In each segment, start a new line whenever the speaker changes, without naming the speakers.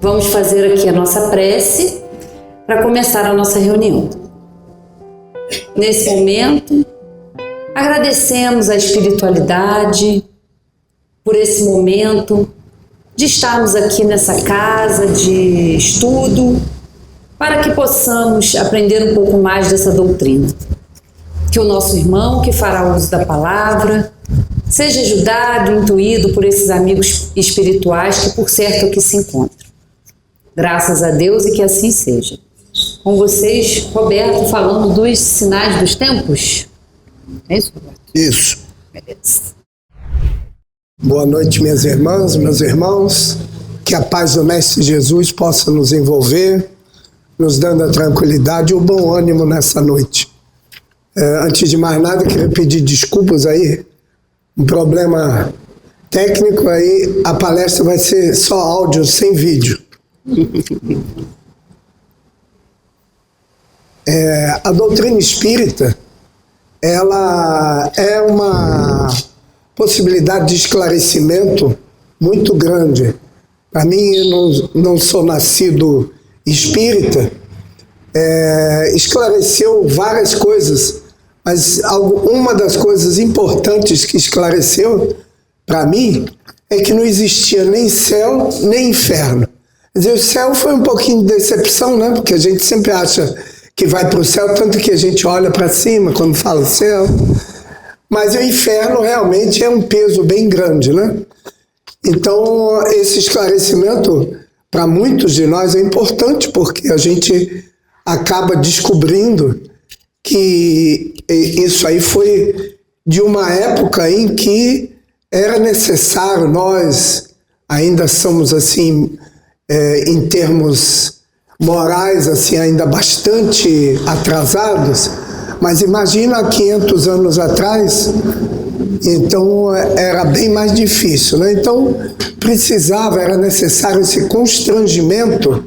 Vamos fazer aqui a nossa prece para começar a nossa reunião. Nesse momento, agradecemos a espiritualidade por esse momento de estarmos aqui nessa casa de estudo para que possamos aprender um pouco mais dessa doutrina. Que o nosso irmão que fará uso da palavra seja ajudado, intuído por esses amigos espirituais que por certo aqui se encontram. Graças a Deus e que assim seja. Com vocês, Roberto, falando dos sinais dos tempos. É isso, Roberto?
Isso.
Beleza.
Boa noite, minhas irmãs, meus irmãos. Que a paz do Mestre Jesus possa nos envolver, nos dando a tranquilidade e o bom ânimo nessa noite. Antes de mais nada, queria pedir desculpas aí. Um problema técnico aí, a palestra vai ser só áudio, sem vídeo. A doutrina espírita, ela é uma possibilidade de esclarecimento muito grande. Para mim, eu não sou nascido espírita, esclareceu várias coisas, mas uma das coisas importantes que esclareceu para mim é que não existia nem céu nem inferno. Quer dizer, o céu foi um pouquinho de decepção, né? Porque a gente sempre acha que vai para o céu, tanto que a gente olha para cima quando fala céu. Mas o inferno realmente é um peso bem grande, né? Então, esse esclarecimento, para muitos de nós, é importante, porque a gente acaba descobrindo que isso aí foi de uma época em que era necessário, nós ainda somos assim, em termos morais, assim, ainda bastante atrasados, mas imagina há 500 anos atrás, então era bem mais difícil, né? Então era necessário esse constrangimento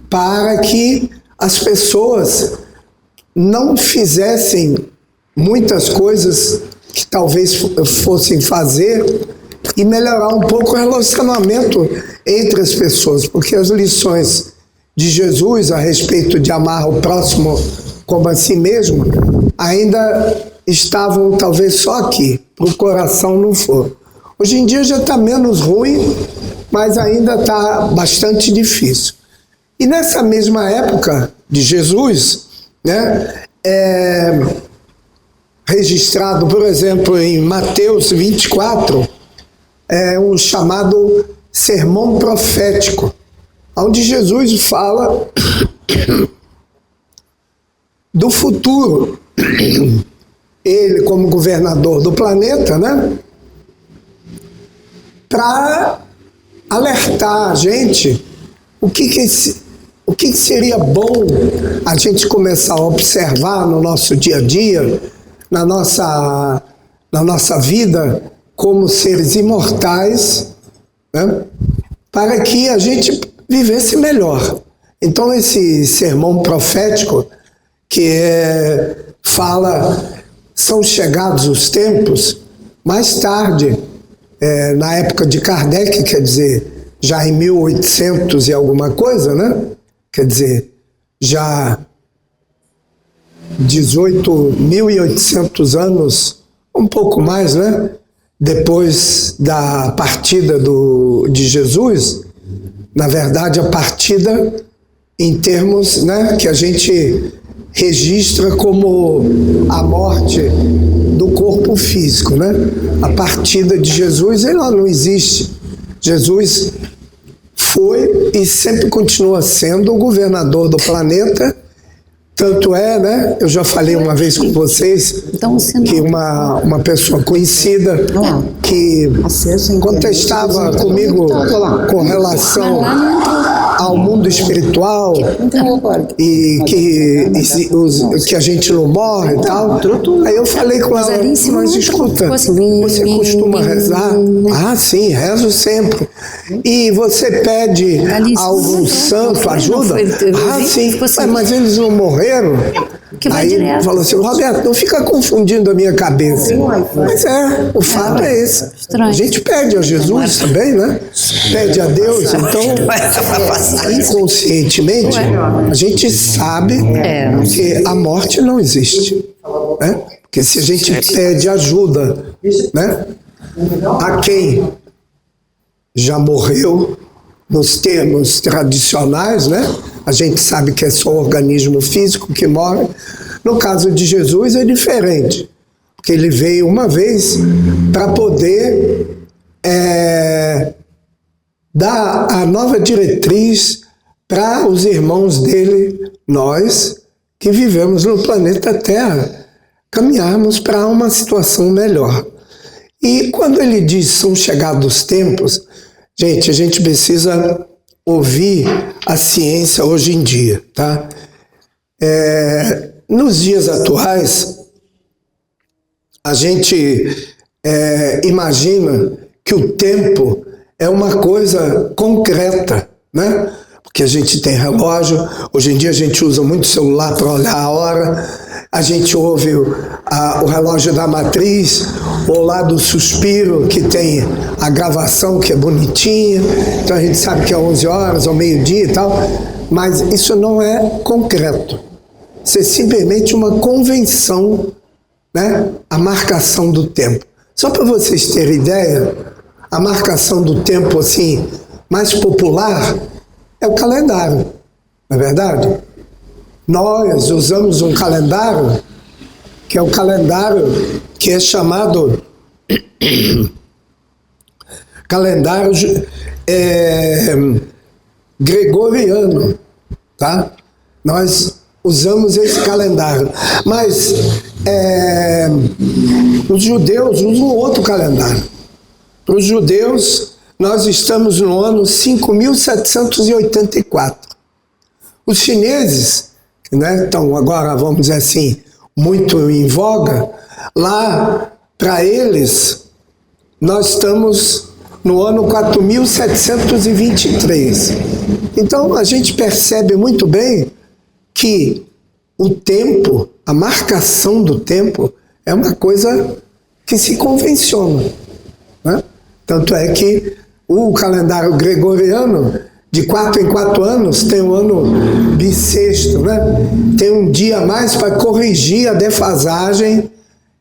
para que as pessoas não fizessem muitas coisas que talvez fossem fazer e melhorar um pouco o relacionamento entre as pessoas, porque as lições de Jesus a respeito de amar o próximo como a si mesmo ainda estavam talvez só aqui, para o coração não for. Hoje em dia já está menos ruim, mas ainda está bastante difícil. E nessa mesma época de Jesus, né, registrado, por exemplo, em Mateus 24, um chamado sermão profético, onde Jesus fala do futuro. Ele como governador do planeta, né, para alertar a gente o que seria bom a gente começar a observar no nosso dia a dia, na nossa vida como seres imortais, né, para que a gente vivesse melhor. Então esse sermão profético que fala, são chegados os tempos, mais tarde, na época de Kardec, quer dizer, já em 1800 e alguma coisa, né? Quer dizer, já 18.800 anos, um pouco mais, né? Depois da partida de Jesus, na verdade, a partida em termos, né, que a gente registra como a morte do corpo físico, né? A partida de Jesus, ela não existe. Jesus foi e sempre continua sendo o governador do planeta. Tanto né? Eu já falei uma vez com vocês que uma pessoa conhecida que contestava comigo com relação ao mundo espiritual e que a gente não morre e tal. Aí eu falei com ela, mas escuta, você costuma rezar? Ah, sim, rezo sempre. E você pede a algum santo ajuda? Ah, sim, mas eles não morreram?
Que vai
Aí
direto.
falou assim, Roberto, não fica confundindo a minha cabeça. Mas o fato é esse.
Estranho.
A gente pede a Jesus também, né? Pede a Deus, então inconscientemente a gente sabe que a morte não existe, né? Porque se a gente pede ajuda, né, a quem já morreu, nos termos tradicionais, né? A gente sabe que é só o organismo físico que morre. No caso de Jesus é diferente, porque ele veio uma vez para poder dar a nova diretriz para os irmãos dele, nós que vivemos no planeta Terra, caminharmos para uma situação melhor. E quando ele diz são chegados os tempos, gente, a gente precisa ouvir a ciência hoje em dia, tá? Nos dias atuais, a gente imagina que o tempo é uma coisa concreta, né? Porque a gente tem relógio, hoje em dia a gente usa muito celular para olhar a hora, a gente ouve o relógio da matriz, ou lá do suspiro, que tem a gravação que é bonitinha, então a gente sabe que é 11 horas ou meio-dia e tal, mas isso não é concreto. Isso é simplesmente uma convenção, né? A marcação do tempo. Só para vocês terem ideia, a marcação do tempo assim, mais popular é o calendário, não é verdade? Nós usamos um calendário, que é o calendário que é chamado calendário gregoriano, tá? Nós usamos esse calendário, mas os judeus usam outro calendário. Para os judeus, nós estamos no ano 5.784. Os chineses, né, estão agora, vamos dizer assim, muito em voga, lá, para eles, nós estamos no ano 4.723. Então, a gente percebe muito bem que o tempo, a marcação do tempo, é uma coisa que se convenciona, né? Tanto é que o calendário gregoriano, de 4 em 4 anos, tem o ano bissexto, né? Tem um dia a mais para corrigir a defasagem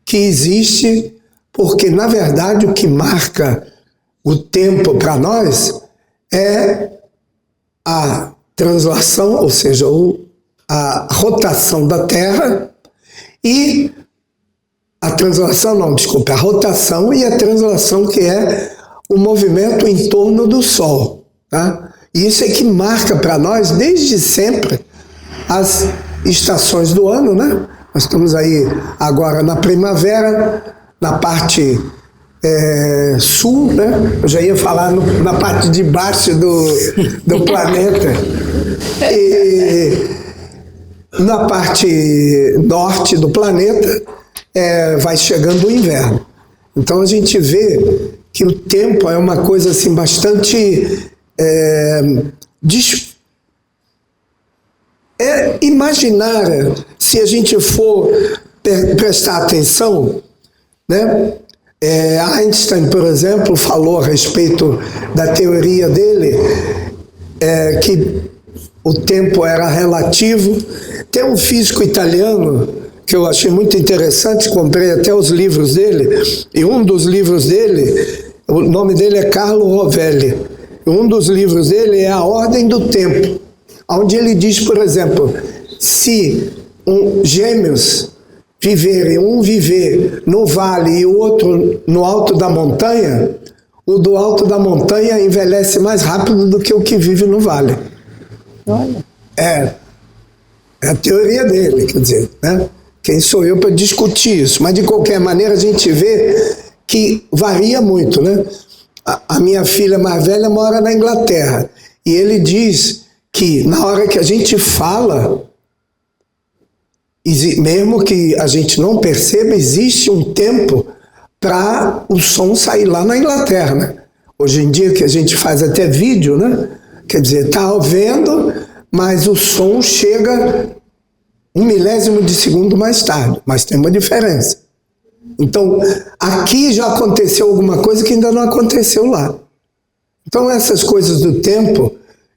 que existe, porque, na verdade, o que marca o tempo para nós é a translação, ou seja, a rotação da Terra e a rotação e a translação, que é o movimento em torno do Sol, tá? E isso é que marca para nós, desde sempre, as estações do ano, né? Nós estamos aí agora na primavera, na parte sul, né? Eu já ia falar na parte de baixo do planeta. E na parte norte do planeta vai chegando o inverno. Então a gente vê que o tempo é uma coisa assim bastante imaginária, se a gente for prestar atenção, né? Einstein, por exemplo, falou a respeito da teoria dele, que o tempo era relativo. Tem um físico italiano que eu achei muito interessante, comprei até os livros dele, e um dos livros dele, o nome dele é Carlo Rovelli, um dos livros dele é A Ordem do Tempo, onde ele diz, por exemplo, se gêmeos viverem, um viver no vale e o outro no alto da montanha, o do alto da montanha envelhece mais rápido do que o que vive no vale.
Olha.
É a teoria dele, quer dizer, né? Quem sou eu para discutir isso? Mas de qualquer maneira a gente vê que varia muito, né? A minha filha mais velha mora na Inglaterra e ele diz que na hora que a gente fala, mesmo que a gente não perceba, existe um tempo para o som sair lá na Inglaterra, né? Hoje em dia que a gente faz até vídeo, né? Quer dizer, está vendo, mas o som chega 1 milésimo de segundo mais tarde, mas tem uma diferença. Então, aqui já aconteceu alguma coisa que ainda não aconteceu lá. Então, essas coisas do tempo,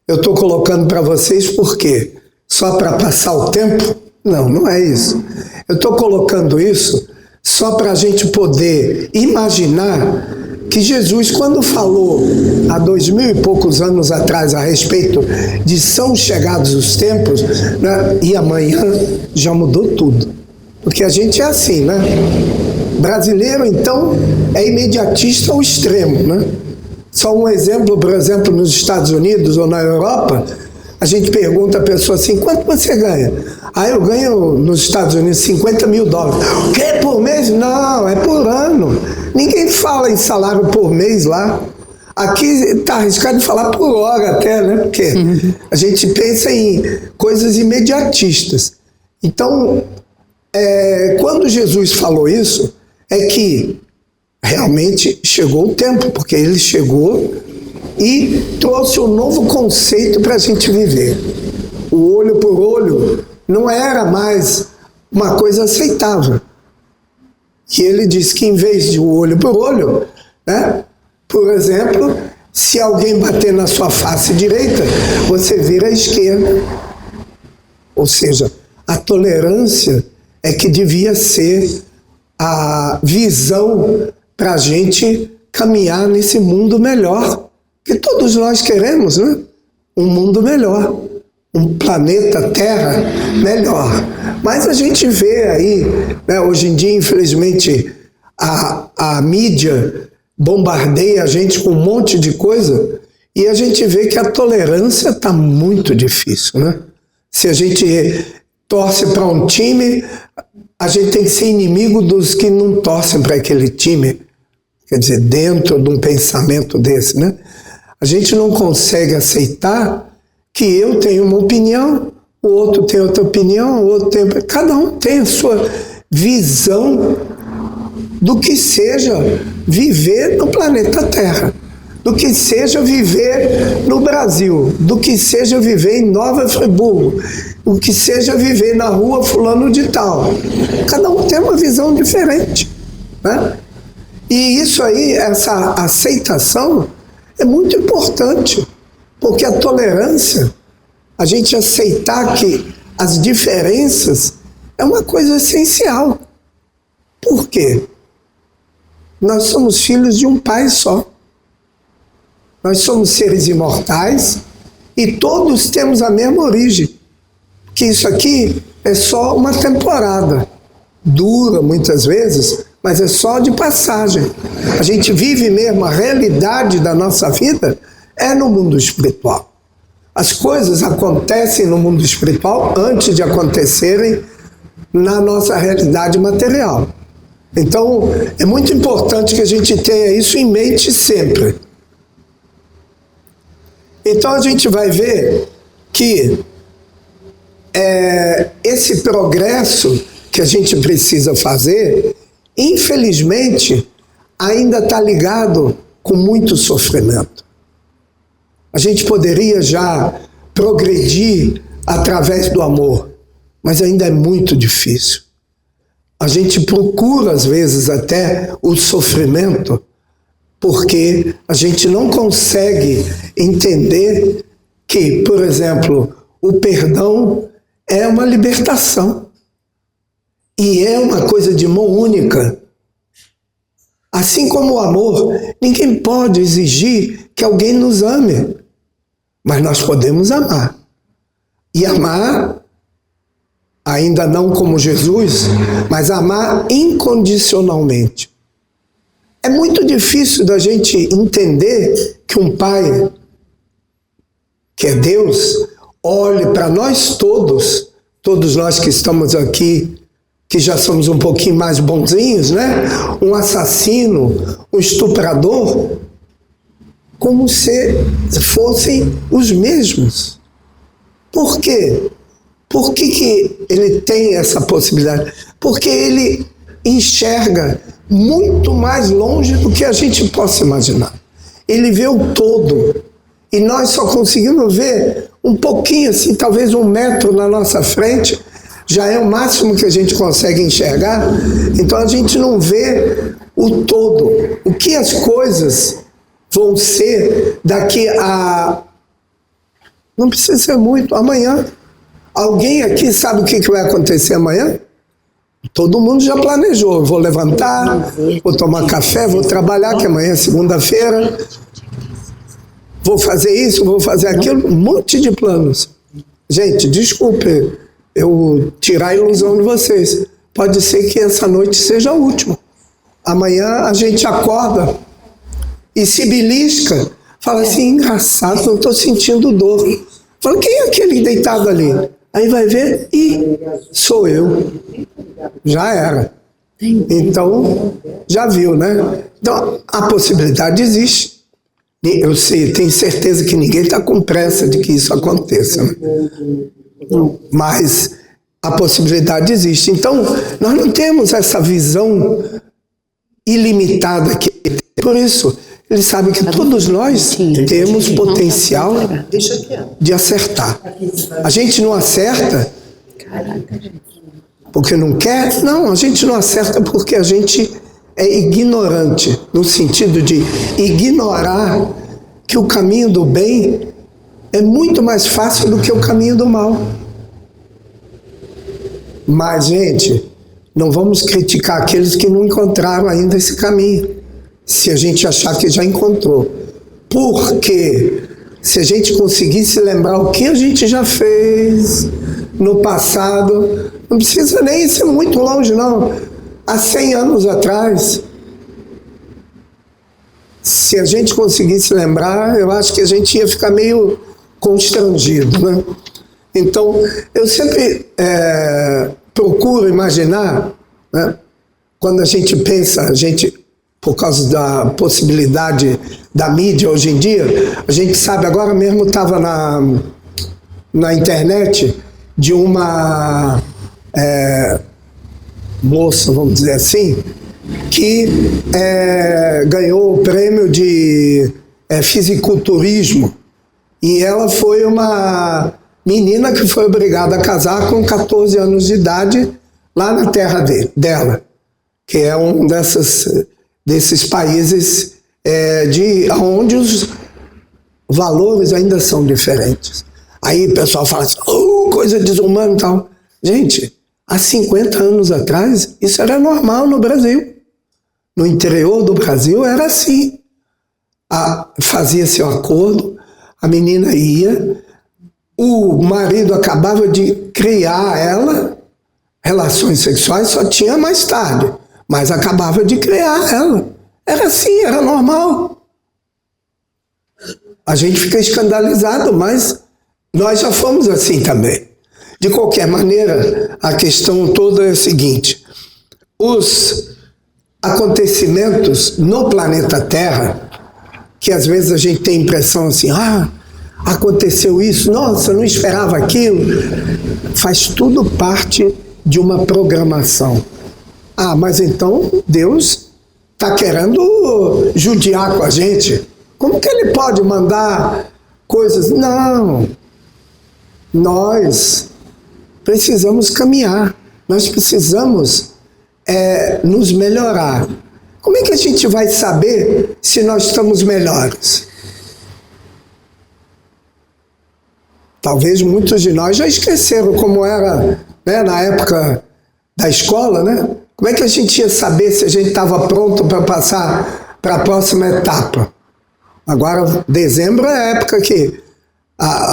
eu estou colocando para vocês por quê? Só para passar o tempo? Não, não é isso. Eu estou colocando isso só para a gente poder imaginar que Jesus, quando falou há 2000 e poucos anos atrás a respeito de são chegados os tempos, né, e amanhã já mudou tudo. Porque a gente é assim, né? Brasileiro, então, é imediatista ao extremo, né? Só um exemplo, por exemplo, nos Estados Unidos ou na Europa, a gente pergunta a pessoa assim, quanto você ganha? Eu ganho nos Estados Unidos $50 mil. O quê? Por mês? Não, é por ano. Ninguém fala em salário por mês lá. Aqui está arriscado de falar por hora até, né? Porque a gente pensa em coisas imediatistas. Então, quando Jesus falou isso, é que realmente chegou o tempo, porque ele chegou e trouxe um novo conceito para a gente viver. O olho por olho não era mais uma coisa aceitável. Que ele diz que em vez de o olho por olho, né, por exemplo, se alguém bater na sua face direita, você vira à esquerda. Ou seja, a tolerância é que devia ser a visão para a gente caminhar nesse mundo melhor, que todos nós queremos, né? Um mundo melhor, um planeta Terra melhor. Mas a gente vê aí, né, hoje em dia, infelizmente, a mídia bombardeia a gente com um monte de coisa e a gente vê que a tolerância está muito difícil, né? Se a gente torce para um time, a gente tem que ser inimigo dos que não torcem para aquele time. Quer dizer, dentro de um pensamento desse, né? A gente não consegue aceitar que eu tenho uma opinião, o outro tem outra opinião, o outro tem... Cada um tem a sua visão do que seja viver no planeta Terra, do que seja viver no Brasil, do que seja viver em Nova Friburgo, o que seja viver na rua fulano de tal. Cada um tem uma visão diferente, né? E isso aí, essa aceitação é muito importante, porque a tolerância, a gente aceitar que as diferenças é uma coisa essencial. Por quê? Nós somos filhos de um pai só. Nós somos seres imortais e todos temos a mesma origem. Que isso aqui é só uma temporada. Dura muitas vezes, mas é só de passagem. A gente vive mesmo, a realidade da nossa vida é no mundo espiritual. As coisas acontecem no mundo espiritual antes de acontecerem na nossa realidade material. Então, é muito importante que a gente tenha isso em mente sempre. Então, a gente vai ver que esse progresso que a gente precisa fazer, infelizmente, ainda está ligado com muito sofrimento. A gente poderia já progredir através do amor, mas ainda é muito difícil. A gente procura, às vezes, até o sofrimento, porque a gente não consegue entender que, por exemplo, o perdão é uma libertação. E é uma coisa de mão única. Assim como o amor, ninguém pode exigir que alguém nos ame. Mas nós podemos amar. E amar, ainda não como Jesus, mas amar incondicionalmente. É muito difícil da gente entender que um pai, que é Deus, olhe para nós todos nós que estamos aqui, que já somos um pouquinho mais bonzinhos, né? Um assassino, um estuprador, como se fossem os mesmos. Por quê? Por que ele tem essa possibilidade? Porque ele enxerga muito mais longe do que a gente possa imaginar. Ele vê o todo. E nós só conseguimos ver um pouquinho, assim, talvez 1 metro na nossa frente, já é o máximo que a gente consegue enxergar, então a gente não vê o todo, o que as coisas vão ser daqui a... Não precisa ser muito, amanhã. Alguém aqui sabe o que vai acontecer amanhã? Todo mundo já planejou, vou levantar, vou tomar café, vou trabalhar, que amanhã é segunda-feira, vou fazer isso, vou fazer aquilo, um monte de planos. Gente, desculpe eu tirar a ilusão de vocês. Pode ser que essa noite seja a última. Amanhã a gente acorda e se belisca, fala assim, engraçado, não estou sentindo dor. Fala, quem é aquele deitado ali? Aí vai ver, sou eu. Já era. Então, já viu, né? Então, a possibilidade existe. Eu sei, tenho certeza que ninguém está com pressa de que isso aconteça, né? Mas a possibilidade existe. Então, nós não temos essa visão ilimitada que por isso, ele sabe que todos nós temos potencial de acertar. A gente não acerta porque não quer? Não, a gente não acerta porque a gente é ignorante, no sentido de ignorar que o caminho do bem é muito mais fácil do que o caminho do mal. Mas, gente, não vamos criticar aqueles que não encontraram ainda esse caminho, se a gente achar que já encontrou. Porque se a gente conseguisse lembrar o que a gente já fez no passado, não precisa nem ser muito longe, não. Há 100 anos atrás, se a gente conseguisse lembrar, eu acho que a gente ia ficar meio constrangido, né? Então, eu sempre procuro imaginar, né? Quando a gente pensa, por causa da possibilidade da mídia hoje em dia, a gente sabe, agora mesmo estava na internet de uma moça, vamos dizer assim, que ganhou o prêmio de fisiculturismo, e ela foi uma menina que foi obrigada a casar com 14 anos de idade lá na terra dela, que é um desses países onde os valores ainda são diferentes. Aí o pessoal fala assim, coisa desumana e tal. Gente, há 50 anos atrás, isso era normal no Brasil. No interior do Brasil era assim. Fazia-se um acordo, a menina ia, o marido acabava de criar ela, relações sexuais só tinha mais tarde, mas acabava de criar ela. Era assim, era normal. A gente fica escandalizado, mas nós já fomos assim também. De qualquer maneira, a questão toda é a seguinte: os acontecimentos no planeta Terra, que às vezes a gente tem a impressão assim, aconteceu isso, nossa, não esperava aquilo, faz tudo parte de uma programação. Mas então Deus está querendo judiar com a gente? Como que ele pode mandar coisas? Não, nós precisamos caminhar, nós precisamos nos melhorar. Como é que a gente vai saber se nós estamos melhores? Talvez muitos de nós já esqueceram como era, né, na época da escola, né? Como é que a gente ia saber se a gente estava pronto para passar para a próxima etapa? Agora, dezembro é a época que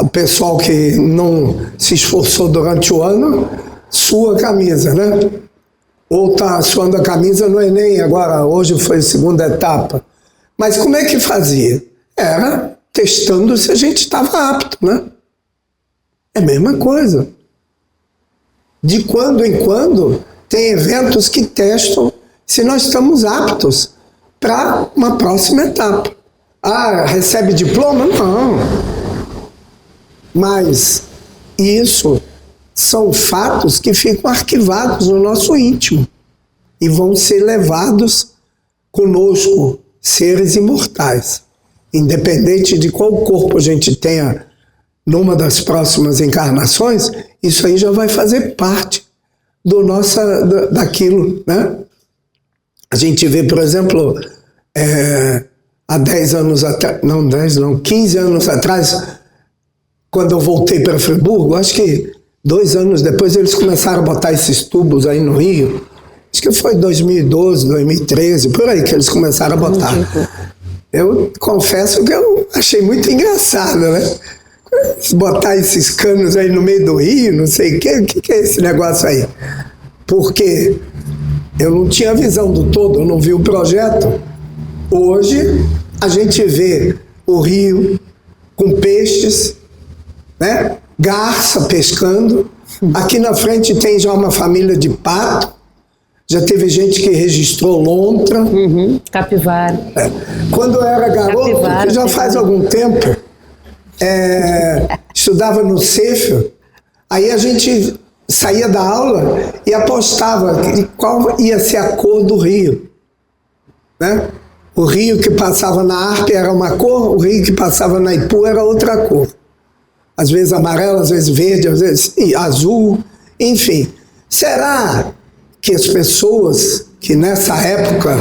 o pessoal que não se esforçou durante o ano sua a camisa, né? Ou está suando a camisa no Enem, agora hoje foi a segunda etapa. Mas como é que fazia? Era testando se a gente estava apto, né? É a mesma coisa. De quando em quando tem eventos que testam se nós estamos aptos para uma próxima etapa. Recebe diploma? Não. Mas isso são fatos que ficam arquivados no nosso íntimo e vão ser levados conosco, seres imortais. Independente de qual corpo a gente tenha numa das próximas encarnações, isso aí já vai fazer parte daquilo, né? A gente vê, por exemplo, há 10 anos atrás, não 10 não, 15 anos atrás, quando eu voltei para Friburgo, acho que 2 anos depois eles começaram a botar esses tubos aí no Rio. Acho que foi 2012, 2013, por aí que eles começaram a botar. Eu confesso que eu achei muito engraçado, né? Botar esses canos aí no meio do rio, não sei o que é esse negócio aí? Porque eu não tinha visão do todo, eu não vi o projeto. Hoje a gente vê o rio com peixes, né? Garça pescando. Aqui na frente tem já uma família de pato. Já teve gente que registrou lontra.
Capivara.
Quando eu era garoto, capivara, já faz algum tempo, estudava no CEF, aí a gente saía da aula e apostava qual ia ser a cor do rio, né? O rio que passava na Arpe era uma cor, o rio que passava na Ipu era outra cor. Às vezes amarelo, às vezes verde, às vezes azul, enfim. Será que as pessoas que nessa época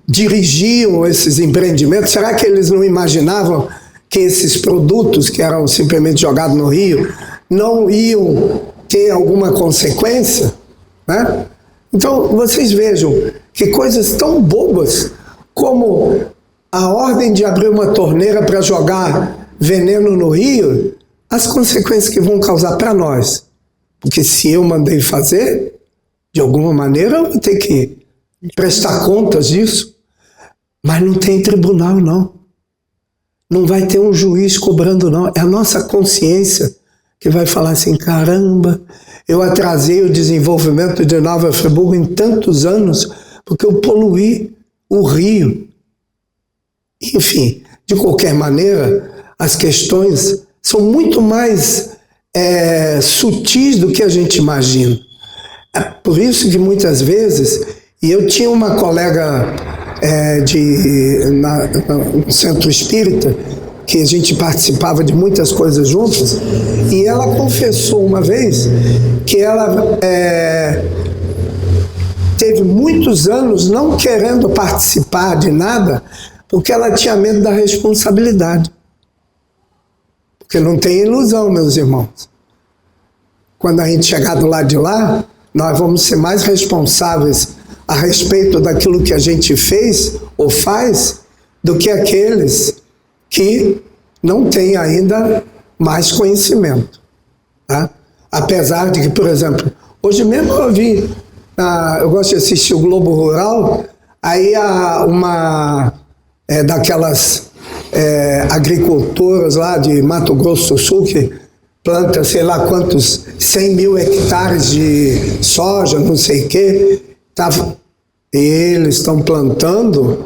dirigiam esses empreendimentos, será que eles não imaginavam que esses produtos que eram simplesmente jogados no rio não iam ter alguma consequência, né? Então, vocês vejam que coisas tão bobas como a ordem de abrir uma torneira para jogar veneno no rio, as consequências que vão causar para nós. Porque se eu mandei fazer, de alguma maneira eu vou ter que prestar contas disso. Mas não tem tribunal, não. Não vai ter um juiz cobrando, não. É a nossa consciência que vai falar assim, caramba, eu atrasei o desenvolvimento de Nova Friburgo em tantos anos porque eu poluí o rio. Enfim, de qualquer maneira, as questões são muito mais sutis do que a gente imagina. É por isso que muitas vezes, e eu tinha uma colega no Centro Espírita, que a gente participava de muitas coisas juntas, e ela confessou uma vez que ela teve muitos anos não querendo participar de nada, porque ela tinha medo da responsabilidade. Porque não tem ilusão, meus irmãos. Quando a gente chegar do lado de lá, nós vamos ser mais responsáveis a respeito daquilo que a gente fez ou faz do que aqueles que não têm ainda mais conhecimento. Tá? Apesar de que, por exemplo, hoje mesmo eu vi, eu gosto de assistir o Globo Rural, aí uma daquelas agricultoras lá de Mato Grosso do Sul que planta sei lá quantos 100 mil hectares de soja, não sei o quê, eles estão plantando,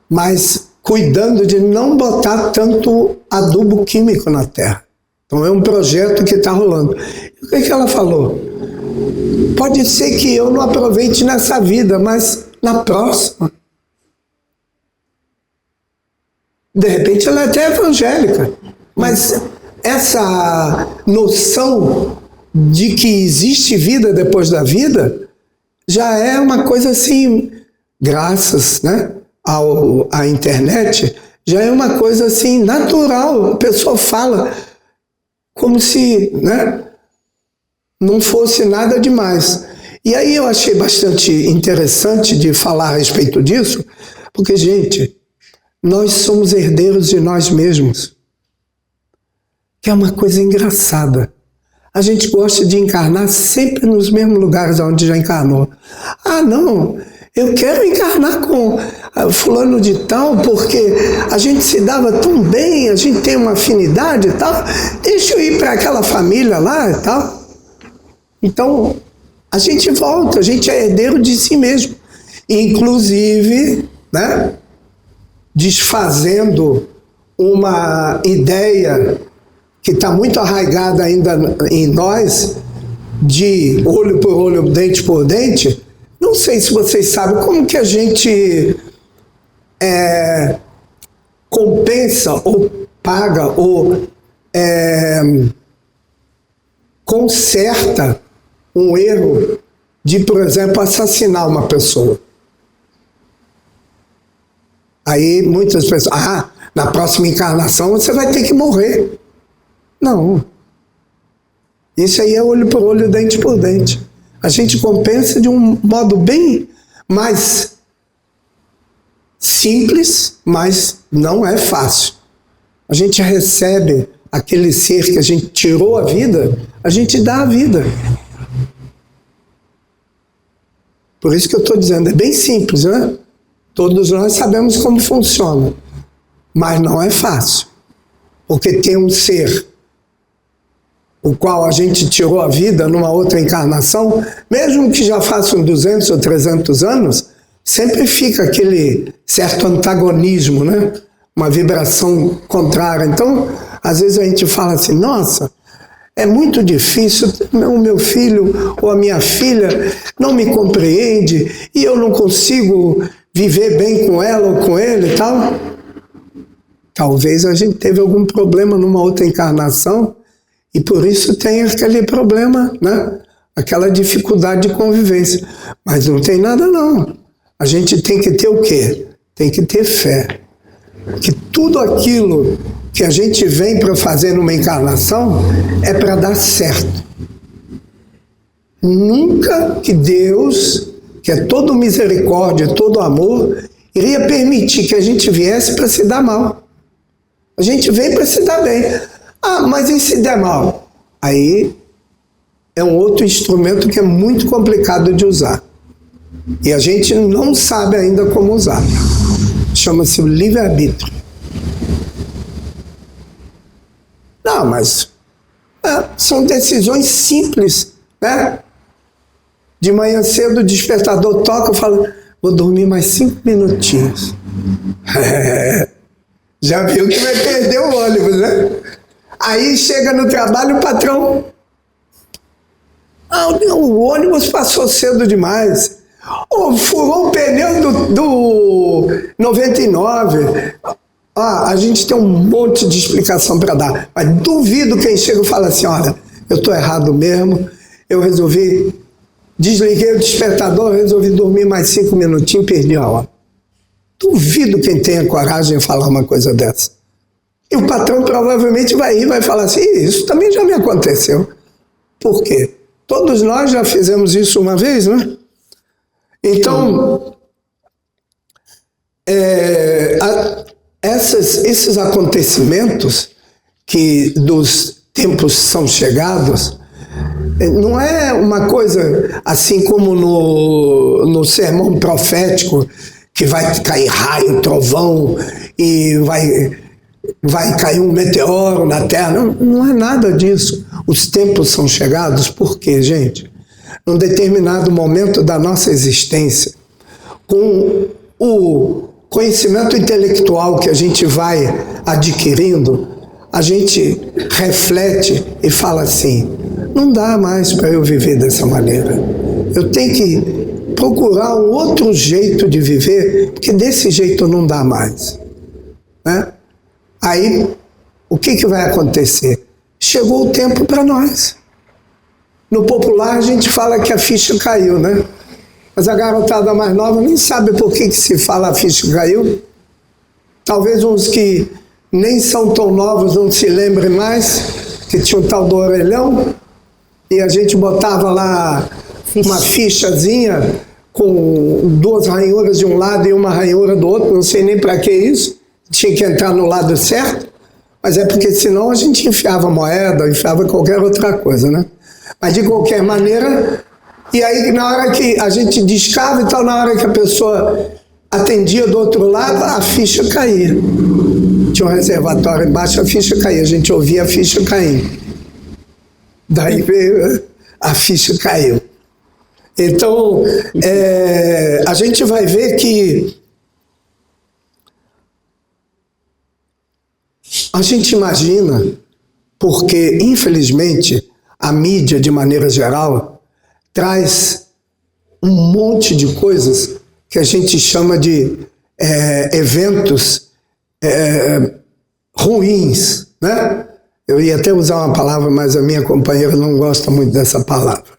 mas cuidando de não botar tanto adubo químico na terra. Então é um projeto que está rolando. E o que ela falou? Pode ser que eu não aproveite nessa vida, mas na próxima. De repente ela é até evangélica, mas essa noção de que existe vida depois da vida já é uma coisa assim, graças, né, à internet, já é uma coisa assim natural. A pessoa fala como se, né, não fosse nada demais. E aí eu achei bastante interessante de falar a respeito disso, porque, gente, nós somos herdeiros de nós mesmos, que é uma coisa engraçada. A gente gosta de encarnar sempre nos mesmos lugares onde já encarnou. Ah, não, eu quero encarnar com fulano de tal, porque a gente se dava tão bem, a gente tem uma afinidade e tal, deixa eu ir para aquela família lá e tal. Então, a gente volta, a gente é herdeiro de si mesmo. Inclusive, né, desfazendo uma ideia que está muito arraigada ainda em nós, de olho por olho, dente por dente. Não sei se vocês sabem como que a gente compensa ou paga ou conserta um erro de, por exemplo, assassinar uma pessoa. Aí muitas pessoas, na próxima encarnação você vai ter que morrer. Não. Isso aí é olho por olho, dente por dente. A gente compensa de um modo bem mais simples, mas não é fácil. A gente recebe aquele ser que a gente tirou a vida, a gente dá a vida. Por isso que eu estou dizendo, é bem simples, né? Todos nós sabemos como funciona, mas não é fácil, porque tem um ser o qual a gente tirou a vida numa outra encarnação, mesmo que já façam 200 ou 300 anos, sempre fica aquele certo antagonismo, né? Uma vibração contrária. Então, às vezes a gente fala assim, nossa, é muito difícil, o meu filho ou a minha filha não me compreende e eu não consigo viver bem com ela ou com ele e tal. Talvez a gente teve algum problema numa outra encarnação e por isso tem aquele problema, né? Aquela dificuldade de convivência. Mas não tem nada não. A gente tem que ter o quê? Tem que ter fé. Que tudo aquilo que a gente vem para fazer numa encarnação é para dar certo. Nunca que Deus, que é todo misericórdia, todo amor, iria permitir que a gente viesse para se dar mal. A gente vem para se dar bem. Mas e se der mal? Aí é um outro instrumento que é muito complicado de usar. E a gente não sabe ainda como usar. Chama-se o livre-arbítrio. Não, mas são decisões simples, né? De manhã cedo o despertador toca, eu falo, vou dormir mais 5 minutinhos. Já viu que vai perder o ônibus, né? Aí chega no trabalho, o patrão, o ônibus passou cedo demais. Furou o pneu do 99. A gente tem um monte de explicação para dar, mas duvido quem chega e fala assim, olha, eu estou errado mesmo, eu desliguei o despertador, resolvi dormir mais 5 minutinhos e perdi a hora. Duvido quem tenha coragem de falar uma coisa dessa. E o patrão provavelmente vai ir e vai falar assim, isso também já me aconteceu. Por quê? Todos nós já fizemos isso uma vez, né? Então, esses acontecimentos que dos tempos são chegados, não é uma coisa assim como no sermão profético, que vai cair raio, trovão, e vai cair um meteoro na Terra. Não é nada disso. Os tempos são chegados, por quê, gente? Num determinado momento da nossa existência, com o conhecimento intelectual que a gente vai adquirindo, a gente reflete e fala assim, não dá mais para eu viver dessa maneira. Eu tenho que procurar um outro jeito de viver, porque desse jeito não dá mais. Né? Aí, o que vai acontecer? Chegou o tempo para nós. No popular, a gente fala que a ficha caiu, né? Mas a garotada mais nova nem sabe por que se fala a ficha caiu. Talvez uns que nem são tão novos não se lembrem mais, que tinha um tal do orelhão, e a gente botava lá uma fichazinha com 2 ranhuras de um lado e uma ranhura do outro, não sei nem para que isso, tinha que entrar no lado certo, mas é porque senão a gente enfiava moeda, enfiava qualquer outra coisa, né? Mas de qualquer maneira, e aí na hora que a gente discava e tal, na hora que a pessoa atendia do outro lado, a ficha caía. Tinha um reservatório embaixo, a ficha caía, a gente ouvia a ficha caindo. Daí veio, a ficha caiu. Então, a gente vai ver que a gente imagina, porque infelizmente a mídia, de maneira geral, traz um monte de coisas que a gente chama de eventos ruins, né? Eu ia até usar uma palavra, mas a minha companheira não gosta muito dessa palavra.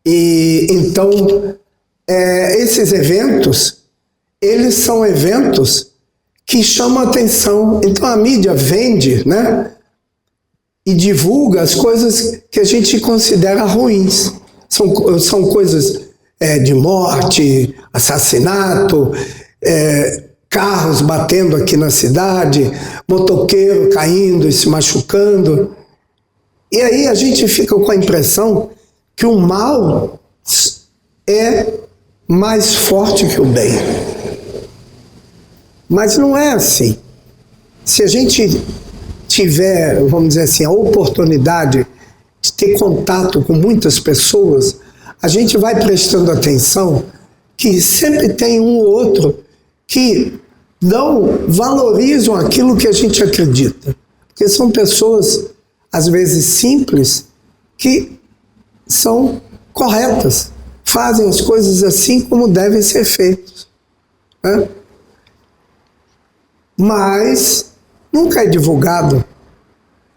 E então, esses eventos, eles são eventos que chamam a atenção. Então a mídia vende, né? E divulga as coisas que a gente considera ruins. São coisas de morte, assassinato, carros batendo aqui na cidade, motoqueiro caindo e se machucando. E aí a gente fica com a impressão que o mal é mais forte que o bem. Mas não é assim. Se a gente tiver, vamos dizer assim, a oportunidade de ter contato com muitas pessoas, a gente vai prestando atenção que sempre tem um ou outro que não valorizam aquilo que a gente acredita. Porque são pessoas, às vezes simples, que são corretas, fazem as coisas assim como devem ser feitas, né? Mas nunca é divulgado.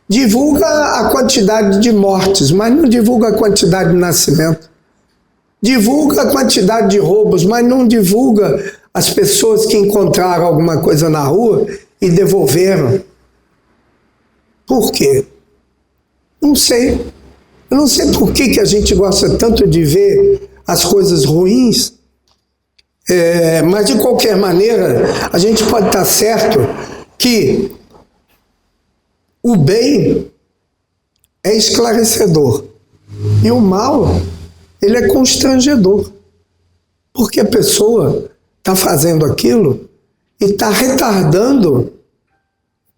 Divulga a quantidade de mortes, mas não divulga a quantidade de nascimento. Divulga a quantidade de roubos, mas não divulga as pessoas que encontraram alguma coisa na rua e devolveram. Por quê? Não sei. Eu não sei por que a gente gosta tanto de ver as coisas ruins, mas de qualquer maneira, a gente pode estar certo que o bem é esclarecedor e o mal, ele é constrangedor, porque a pessoa está fazendo aquilo e está retardando o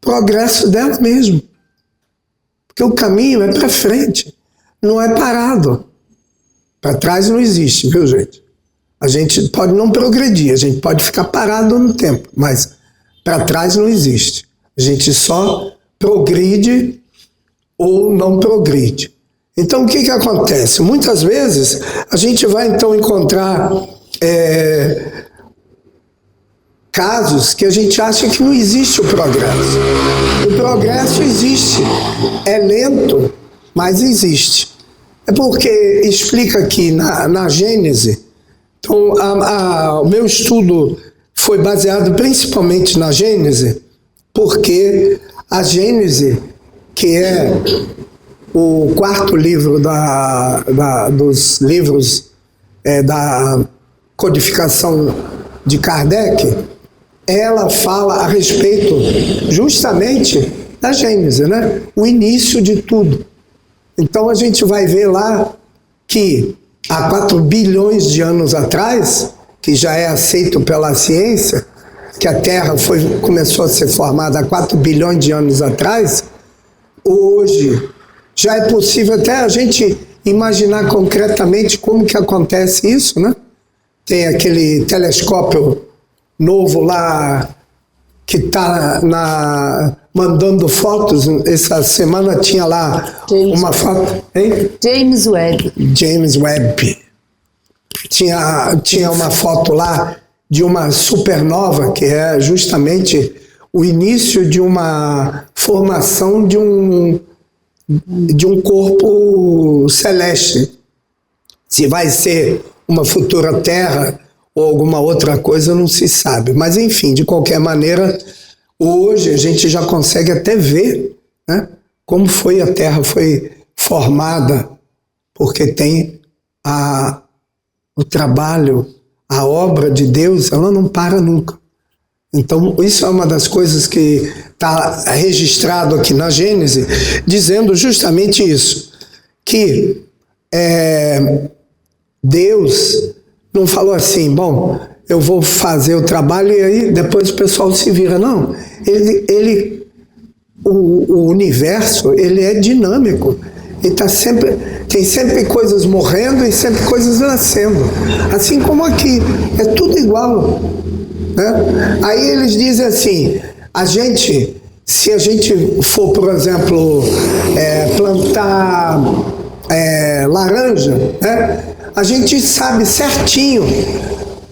progresso dela mesmo, porque o caminho é para frente, não é parado. Para trás não existe, viu, gente? A gente pode não progredir, a gente pode ficar parado no tempo, mas para trás não existe. A gente só progride ou não progride. Então, o que acontece? Muitas vezes, a gente vai, então, encontrar casos que a gente acha que não existe o progresso. O progresso existe. É lento, mas existe. É porque explica aqui na Gênese. Então, o meu estudo foi baseado principalmente na Gênese, porque a Gênese, que é o quarto livro dos livros da codificação de Kardec, ela fala a respeito justamente da Gênese, né? O início de tudo. Então a gente vai ver lá que há 4 bilhões de anos atrás, que já é aceito pela ciência, que a Terra começou a ser formada há 4 bilhões de anos atrás, hoje já é possível até a gente imaginar concretamente como que acontece isso, né? Tem aquele telescópio novo lá que está mandando fotos. Essa semana tinha lá uma foto. Hein?
James Webb.
James Webb. Tinha uma foto lá de uma supernova, que é justamente o início de uma formação de um corpo celeste. Se vai ser uma futura Terra ou alguma outra coisa, não se sabe. Mas, enfim, de qualquer maneira, hoje a gente já consegue até ver, né, como foi a Terra foi formada, porque tem o trabalho, a obra de Deus, ela não para nunca. Então, isso é uma das coisas que está registrado aqui na Gênese, dizendo justamente isso, que Deus não falou assim, bom, eu vou fazer o trabalho e aí depois o pessoal se vira. Não, o universo, ele é dinâmico. E tem sempre coisas morrendo e sempre coisas nascendo. Assim como aqui, é tudo igual, né? Aí eles dizem assim, se a gente for, por exemplo, plantar laranja, né? A gente sabe certinho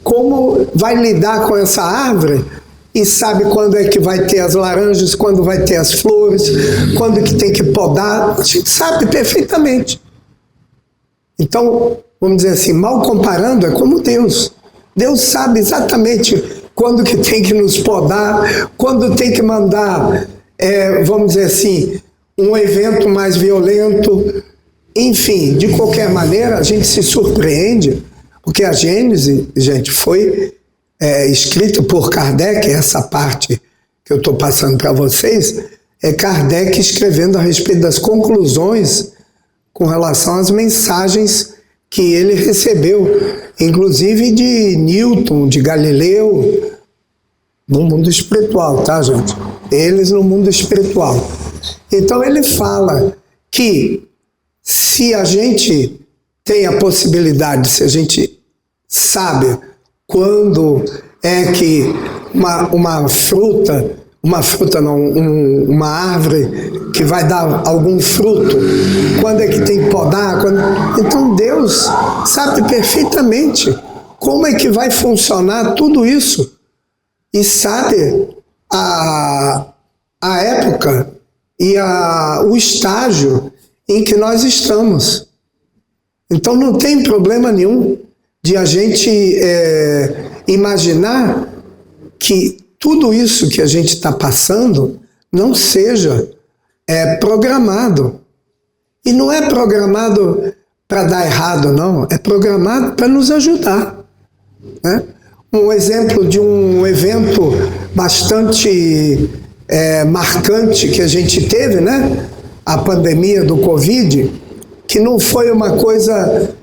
como vai lidar com essa árvore e sabe quando é que vai ter as laranjas, quando vai ter as flores, quando que tem que podar, a gente sabe perfeitamente. Então, vamos dizer assim, mal comparando, é como Deus. Deus sabe exatamente quando que tem que nos podar, quando tem que mandar, vamos dizer assim, um evento mais violento. Enfim, de qualquer maneira, a gente se surpreende, porque a Gênese, gente, foi escrita por Kardec. Essa parte que eu estou passando para vocês, é Kardec escrevendo a respeito das conclusões com relação às mensagens que ele recebeu, inclusive de Newton, de Galileu, no mundo espiritual, tá, gente? Eles no mundo espiritual. Então ele fala que se a gente tem a possibilidade, se a gente sabe quando é que uma árvore que vai dar algum fruto, quando é que tem que podar, então Deus sabe perfeitamente como é que vai funcionar tudo isso e sabe a época e o estágio em que nós estamos. Então não tem problema nenhum de a gente imaginar que tudo isso que a gente está passando não seja programado. E não é programado para dar errado, não. É programado para nos ajudar, né? Um exemplo de um evento bastante marcante que a gente teve, né? A pandemia do Covid, que não foi uma coisa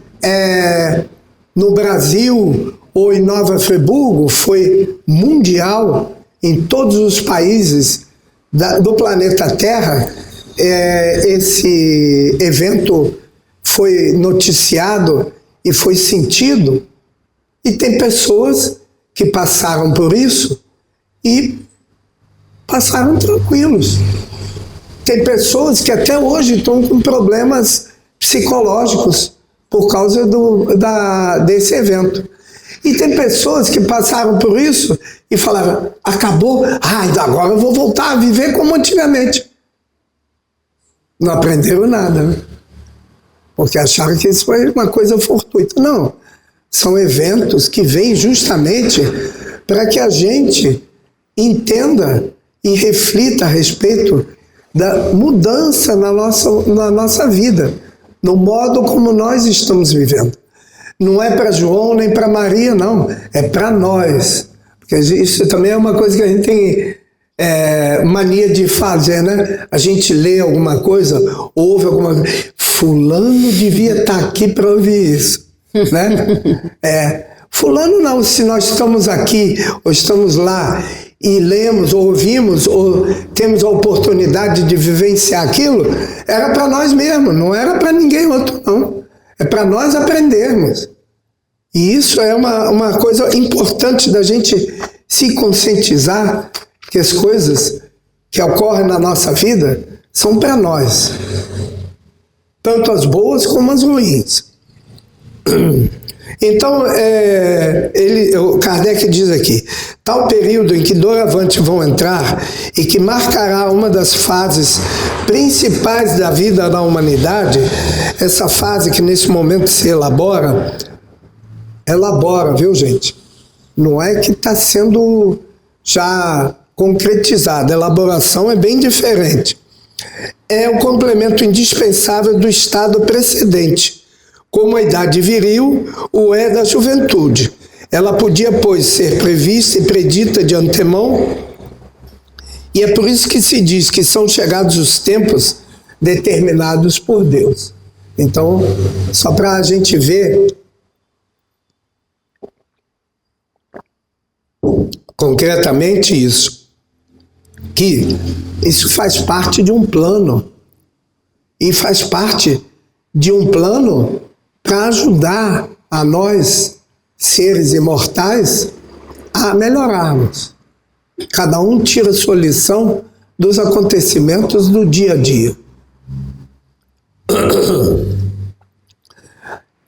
no Brasil ou em Nova Friburgo, foi mundial, em todos os países do planeta Terra. Esse evento foi noticiado e foi sentido, e tem pessoas que passaram por isso e passaram tranquilos. Tem pessoas que até hoje estão com problemas psicológicos por causa desse evento. E tem pessoas que passaram por isso e falaram, acabou, agora eu vou voltar a viver como antigamente. Não aprenderam nada, né? Porque acharam que isso foi uma coisa fortuita. Não, são eventos que vêm justamente para que a gente entenda e reflita a respeito da mudança na nossa vida, no modo como nós estamos vivendo. Não é para João nem para Maria, não. É para nós. Porque isso também é uma coisa que a gente tem mania de fazer, né? A gente lê alguma coisa, ouve alguma coisa. Fulano devia estar aqui para ouvir isso, né? Fulano não, se nós estamos aqui ou estamos lá e lemos ou ouvimos ou temos a oportunidade de vivenciar aquilo, era para nós mesmos, não era para ninguém outro, não. É para nós aprendermos. E isso é uma coisa importante da gente se conscientizar que as coisas que ocorrem na nossa vida são para nós. Tanto as boas como as ruins. Então, o Kardec diz aqui, tal período em que doravante vão entrar e que marcará uma das fases principais da vida da humanidade, essa fase que nesse momento se elabora, viu, gente? Não é que está sendo já concretizada, a elaboração é bem diferente. É o complemento indispensável do estado precedente, como a idade viril o é da juventude. Ela podia, pois, ser prevista e predita de antemão, e é por isso que se diz que são chegados os tempos determinados por Deus. Então, só para a gente ver concretamente isso, que isso faz parte de um plano, e faz parte de um plano para ajudar a nós, seres imortais, a melhorarmos. Cada um tira sua lição dos acontecimentos do dia a dia.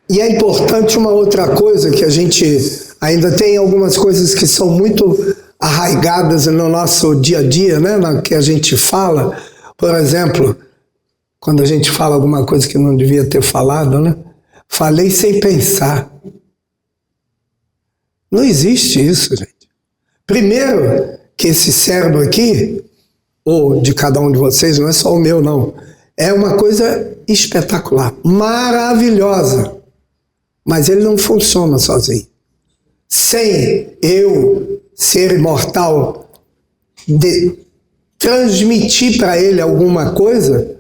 E é importante uma outra coisa que a gente ainda tem algumas coisas que são muito arraigadas no nosso dia a dia, né? No que a gente fala. Por exemplo, quando a gente fala alguma coisa que não devia ter falado, né? Falei sem pensar. Não existe isso, gente. Primeiro, que esse cérebro aqui, ou de cada um de vocês, não é só o meu, não. É uma coisa espetacular, maravilhosa. Mas ele não funciona sozinho. Sem eu, ser imortal, transmitir para ele alguma coisa,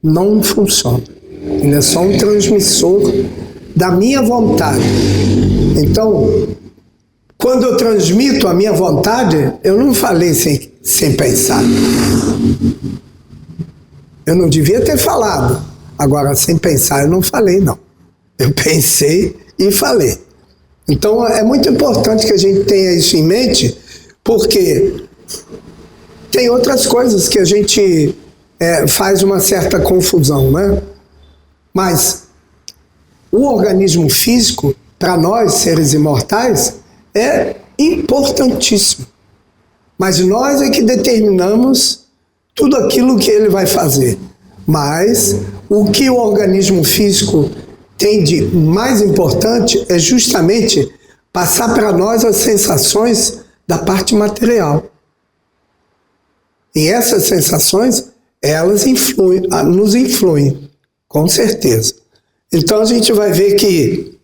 não funciona. Ele é só um transmissor da minha vontade. Então, quando eu transmito a minha vontade, eu não falei sem pensar. Eu não devia ter falado. Agora, sem pensar, eu não falei, não. Eu pensei e falei. Então, é muito importante que a gente tenha isso em mente, porque tem outras coisas que a gente faz uma certa confusão, né? Mas o organismo físico, para nós, seres imortais, é importantíssimo. Mas nós é que determinamos tudo aquilo que ele vai fazer. Mas o que o organismo físico tem de mais importante é justamente passar para nós as sensações da parte material. E essas sensações, elas nos influem, com certeza. Então a gente vai ver que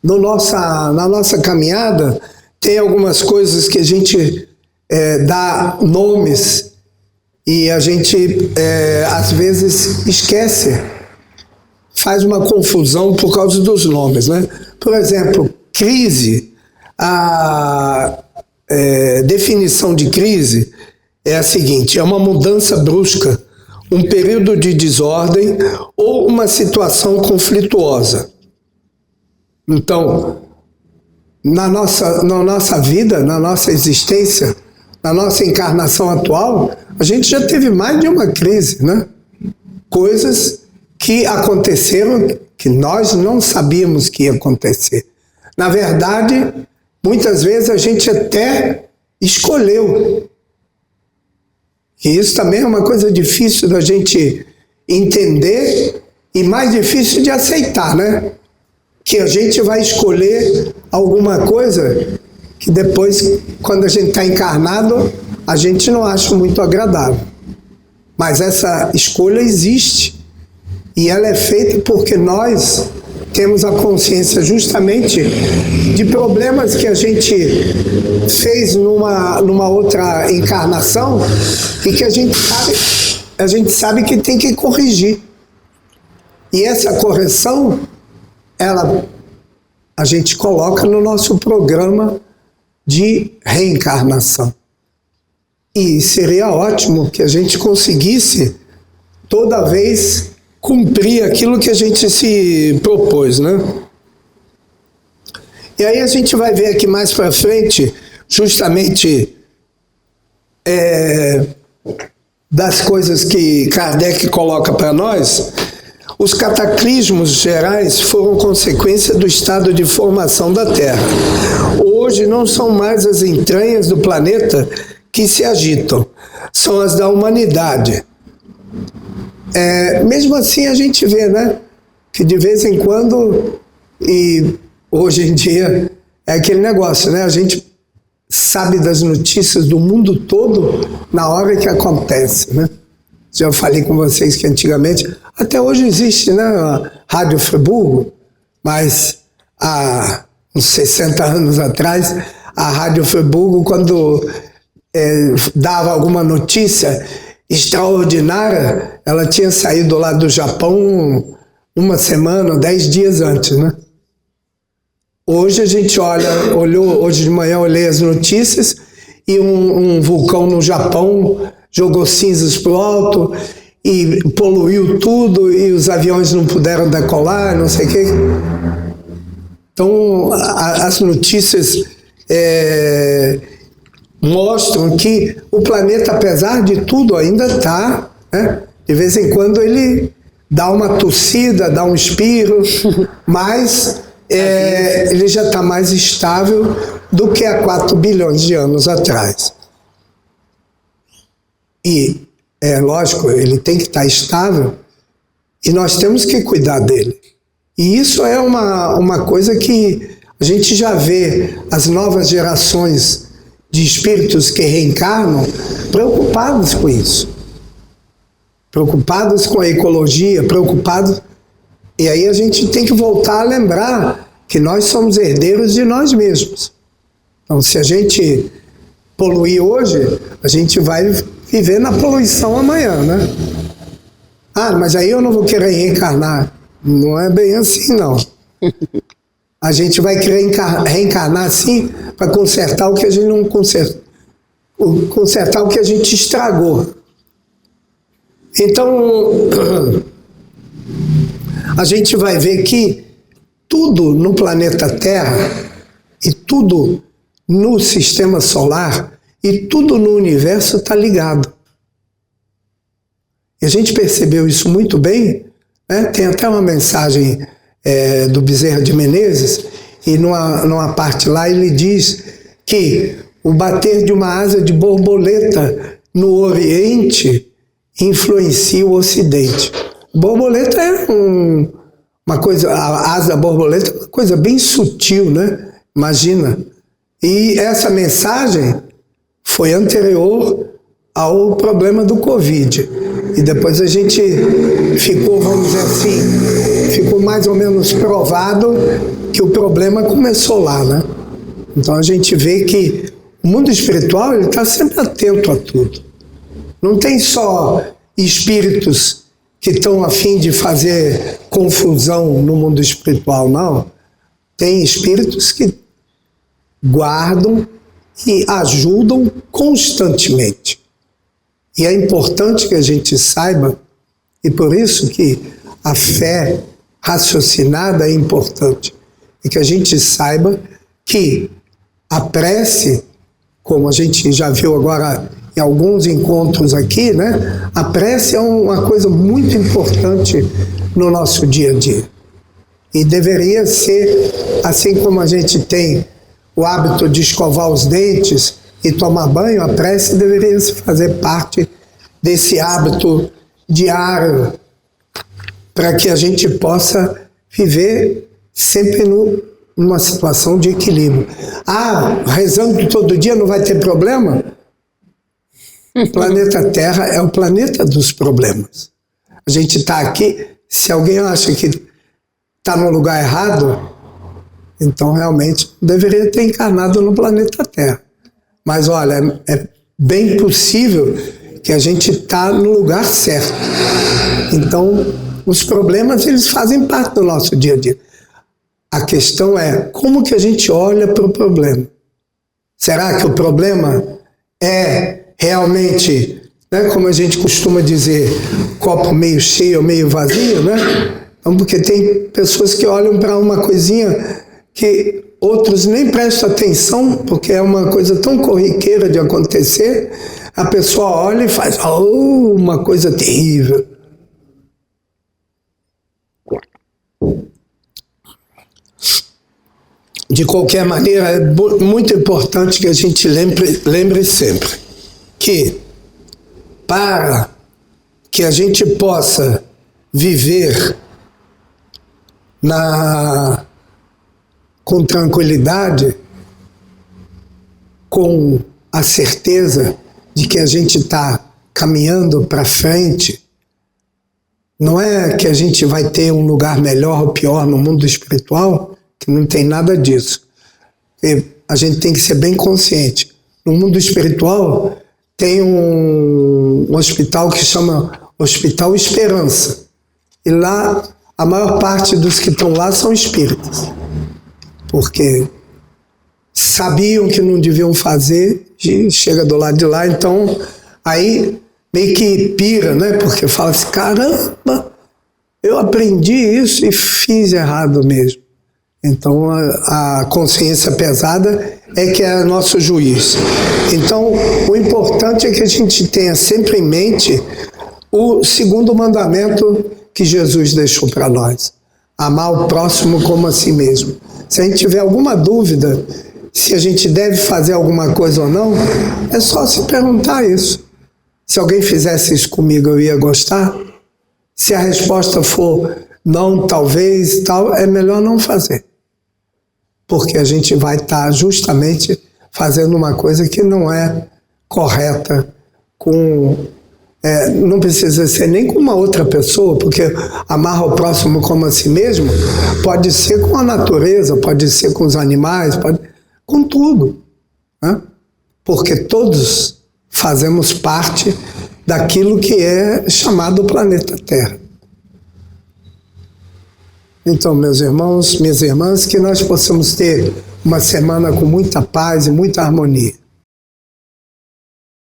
na nossa caminhada tem algumas coisas que a gente dá nomes e a gente às vezes esquece, faz uma confusão por causa dos nomes, né? Por exemplo, crise, a definição de crise é a seguinte: é uma mudança brusca, um período de desordem ou uma situação conflituosa. Então, na nossa vida, na nossa existência, na nossa encarnação atual, a gente já teve mais de uma crise, né? Coisas que aconteceram que nós não sabíamos que ia acontecer. Na verdade, muitas vezes a gente até escolheu. E isso também é uma coisa difícil da gente entender e mais difícil de aceitar, né? Que a gente vai escolher alguma coisa que depois, quando a gente está encarnado, a gente não acha muito agradável. Mas essa escolha existe. E ela é feita porque nós temos a consciência justamente de problemas que a gente fez numa outra encarnação e que a gente sabe que tem que corrigir. E essa correção, a gente coloca no nosso programa de reencarnação. E seria ótimo que a gente conseguisse toda vez cumprir aquilo que a gente se propôs, né? E aí a gente vai ver aqui mais para frente, justamente das coisas que Kardec coloca para nós. Os cataclismos gerais foram consequência do estado de formação da Terra. Hoje não são mais as entranhas do planeta que se agitam, são as da humanidade. Mesmo assim a gente vê, né, que de vez em quando, e hoje em dia é aquele negócio, né, a gente sabe das notícias do mundo todo na hora que acontece, né? Já falei com vocês que antigamente, até hoje existe, né, a Rádio Friburgo, mas há uns 60 anos atrás, a Rádio Friburgo, quando dava alguma notícia extraordinária, ela tinha saído lá do Japão uma semana, 10 dias antes, né? Hoje a gente hoje de manhã eu olhei as notícias e um vulcão no Japão jogou cinzas para o alto e poluiu tudo e os aviões não puderam decolar, não sei o quê. Então, as notícias mostram que o planeta, apesar de tudo, ainda está, né? De vez em quando ele dá uma tossida, dá um espirro, mas ele já está mais estável do que há 4 bilhões de anos atrás. E, lógico, ele tem que estar estável e nós temos que cuidar dele. E isso é uma coisa que a gente já vê as novas gerações de espíritos que reencarnam preocupados com isso. Preocupados com a ecologia, preocupados... E aí a gente tem que voltar a lembrar que nós somos herdeiros de nós mesmos. Então, se a gente poluir hoje, a gente vai viver na poluição amanhã, né? Ah, mas aí eu não vou querer reencarnar. Não é bem assim, não. A gente vai querer reencarnar assim para consertar o que a gente não consertou. Consertar o que a gente estragou. Então, a gente vai ver que tudo no planeta Terra e tudo no sistema solar e tudo no universo está ligado. E a gente percebeu isso muito bem, né? Tem até uma mensagem do Bezerra de Menezes, e numa parte lá ele diz que o bater de uma asa de borboleta no Oriente influencia o Ocidente. Borboleta é uma coisa, a asa da borboleta é uma coisa bem sutil, né? Imagina. E essa mensagem foi anterior ao problema do Covid. E depois a gente ficou, vamos dizer assim, ficou mais ou menos provado que o problema começou lá, né? Então a gente vê que o mundo espiritual ele está sempre atento a tudo. Não tem só espíritos que estão a fim de fazer confusão no mundo espiritual, não. Tem espíritos que guardam e ajudam constantemente. E é importante que a gente saiba, e por isso que a fé raciocinada é importante, e que a gente saiba que a prece, como a gente já viu agora em alguns encontros aqui, né? A prece é uma coisa muito importante no nosso dia a dia. E deveria ser, assim como a gente tem o hábito de escovar os dentes e tomar banho, a prece deveria fazer parte desse hábito diário, para que a gente possa viver sempre numa situação de equilíbrio. Ah, rezando todo dia não vai ter problema? O planeta Terra é o planeta dos problemas. A gente está aqui, se alguém acha que está no lugar errado, então realmente deveria ter encarnado no planeta Terra. Mas olha, é bem possível que a gente está no lugar certo. Então, os problemas eles fazem parte do nosso dia a dia. A questão é como que a gente olha para o problema. Será que o problema é realmente, né, como a gente costuma dizer, copo meio cheio ou meio vazio, né? Então, porque tem pessoas que olham para uma coisinha que outros nem prestam atenção, porque é uma coisa tão corriqueira de acontecer, a pessoa olha e faz, uma coisa terrível. De qualquer maneira, é muito importante que a gente lembre sempre que, para que a gente possa viver com tranquilidade, com a certeza de que a gente está caminhando para frente, não é que a gente vai ter um lugar melhor ou pior no mundo espiritual, que não tem nada disso. E a gente tem que ser bem consciente. No mundo espiritual tem um hospital que chama Hospital Esperança. E lá, a maior parte dos que estão lá são espíritas. Porque sabiam que não deviam fazer, e chega do lado de lá, então aí meio que pira, né? Porque fala assim, caramba, eu aprendi isso e fiz errado mesmo. Então a consciência pesada é que é nosso juiz. Então o importante é que a gente tenha sempre em mente o segundo mandamento que Jesus deixou para nós. amar o próximo como a si mesmo. Se a gente tiver alguma dúvida se a gente deve fazer alguma coisa ou não, é só se perguntar isso. Se alguém fizesse isso comigo, eu ia gostar? Se a resposta for não, talvez, tal, é melhor não fazer. Porque a gente vai estar justamente fazendo uma coisa que não é correta não precisa ser nem com uma outra pessoa, porque amar o próximo como a si mesmo pode ser com a natureza, pode ser com os animais, com tudo, né? Porque todos fazemos parte daquilo que é chamado planeta Terra. Então, meus irmãos, minhas irmãs, que nós possamos ter uma semana com muita paz e muita harmonia.